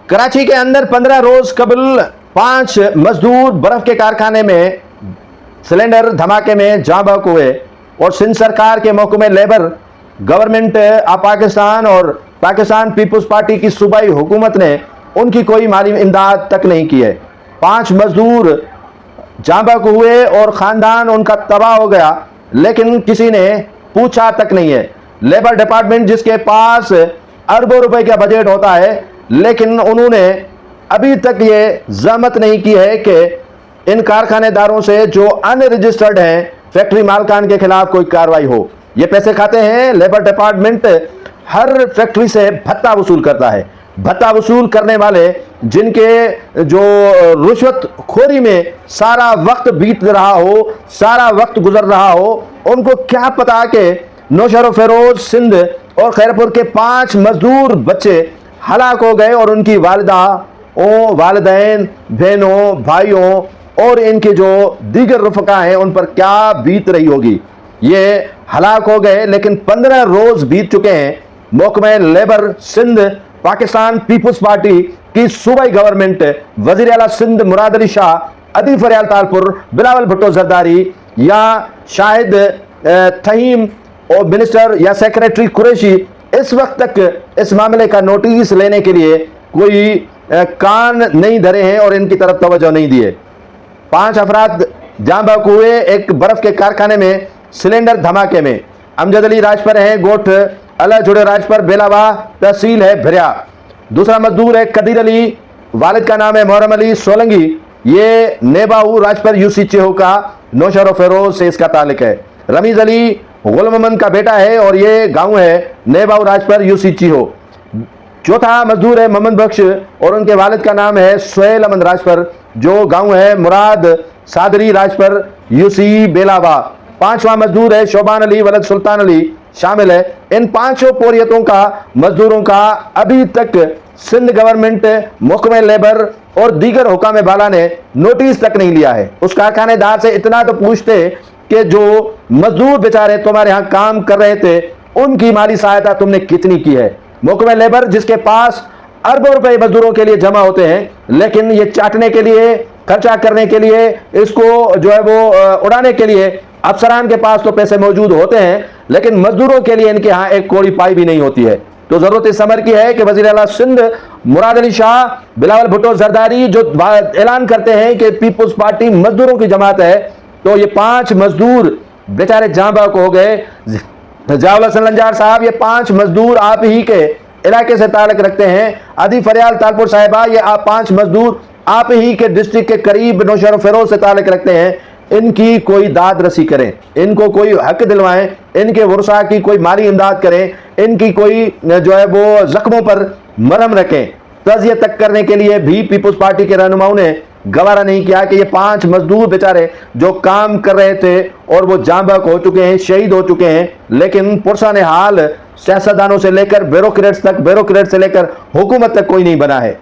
कराची के अंदर 15 रोज कबल 5 मजदूर बर्फ के कारखाने में सिलेंडर धमाके में जाँ बहक हुए और सिंध सरकार के महकमे लेबर गवर्नमेंट ऑफ पाकिस्तान और पाकिस्तान पीपल्स पार्टी की सूबाई हुकूमत ने उनकी कोई माली इमदाद तक नहीं की है। 5 मजदूर जाँ बहक हुए और ख़ानदान उनका तबाह हो गया, लेकिन किसी ने पूछा तक नहीं है। लेबर डिपार्टमेंट जिसके पास अरबों रुपए का बजट होता है, लेकिन उन्होंने अभी तक ये ज़हमत नहीं की है कि इन कारखानेदारों से जो अनरजिस्टर्ड हैं फैक्ट्री मालकान के खिलाफ कोई कार्रवाई हो। ये पैसे खाते हैं। लेबर डिपार्टमेंट हर फैक्ट्री से भत्ता वसूल करता है। भत्ता वसूल करने वाले जिनके जो रुश्वत खोरी में सारा वक्त बीत रहा हो, सारा वक्त गुजर रहा हो, उनको क्या पता कि नौशहर फेरोज सिंध और खैरपुर के 5 मजदूर बच्चे हलाक हो गए और उनकी वालिदा, वालिदैन, बहनों, भाइयों और इनके जो दीगर रफ़का हैं उन पर क्या बीत रही होगी। ये हलाक हो गए, लेकिन 15 रोज बीत चुके हैं। महकमे लेबर सिंध पाकिस्तान पीपल्स पार्टी की सूबाई गवर्नमेंट वज़ीर आला सिंध मुराद अली शाह, अदी फरियाल तालपुर, बिलावल भुट्टो जरदारी या शाहिद थहीम और मिनिस्टर या सेक्रेटरी कुरैशी इस वक्त तक इस मामले का नोटिस लेने के लिए कोई कान नहीं धरे हैं और इनकी तरफ तवज्जो नहीं दिए। 5 अफराद जाँ बहक हुए एक बर्फ के कारखाने में सिलेंडर धमाके में। अमजद अली राजपर हैं, गोठ अला जुड़े राजपर, बेलावा तहसील है भिरिया। दूसरा मजदूर है कदीर अली, वालिद का नाम है मोहरम अली सोलंगी। ये नेबाऊ राजपर यूसी चेहू का नौशहर फेरोज से इसका ताल्लुक है। रमीज अली गुलाम मोहम्मद का बेटा है और ये गांव है नेबाऊ राजपर यूसी चेहू। चौथा मजदूर है मोहम्मद बख्श और उनके वालिद का नाम है सुहेल अमन राजपर, जो गांव है मुराद सादरी राजपर यूसी बेलावा। 5वां मजदूर है शोबान अली वलद सुल्तान अली शामिल है। इन 5 पोरियतों का मजदूरों का अभी तक सिंध गवर्नमेंट, महकमे लेबर और दीगर हुकाम बाला ने नोटिस तक नहीं लिया है। उस कारखानेदार से इतना तो पूछते कि जो मजदूर बेचारे तुम्हारे यहाँ काम कर रहे थे उनकी माली सहायता तुमने कितनी की है। महकमे लेबर जिसके पास अरबों रुपए मजदूरों के लिए जमा होते हैं, लेकिन ये चाटने के लिए, खर्चा करने के लिए, इसको जो है वो उड़ाने के लिए अफसरान के पास तो पैसे मौजूद होते हैं, लेकिन मजदूरों के लिए इनके यहाँ एक कौड़ी पाई भी नहीं होती है। तो जरूरत इस अमर की है कि वज़ीर आला सिंध मुराद अली शाह, बिलावल भुट्टो जरदारी जो ऐलान करते हैं कि पीपल्स पार्टी मजदूरों की जमात है, तो ये 5 मजदूर बेचारे जाँ बहक हो गए। जावल हसन लंजार साहब, ये 5 मजदूर आप ही के इलाके से ताल्लुक रखते हैं। अदी फरियाल तालपुर साहिबा, ये आप 5 मजदूर आप ही के डिस्ट्रिक्ट के करीब नौशहर फेरोज से ताल्लुक रखते हैं। इनकी कोई दाद रसी करें, इनको कोई हक दिलवाएं, इनके वर्षा की कोई माली इमदाद करें, इनकी कोई जो है वो जख्मों पर मरहम रखें। तज़िया तक करने के लिए भी पीपल्स पार्टी के रहनुमाओं ने गवारा नहीं किया कि ये 5 मजदूर बेचारे जो काम कर रहे थे और वो जाँ बहक हो चुके हैं, शहीद हो चुके हैं, लेकिन पुरसाने हाल सियासतदानों से लेकर ब्यूरोक्रेट्स तक, ब्यूरोक्रेट से लेकर हुकूमत तक कोई नहीं बना है।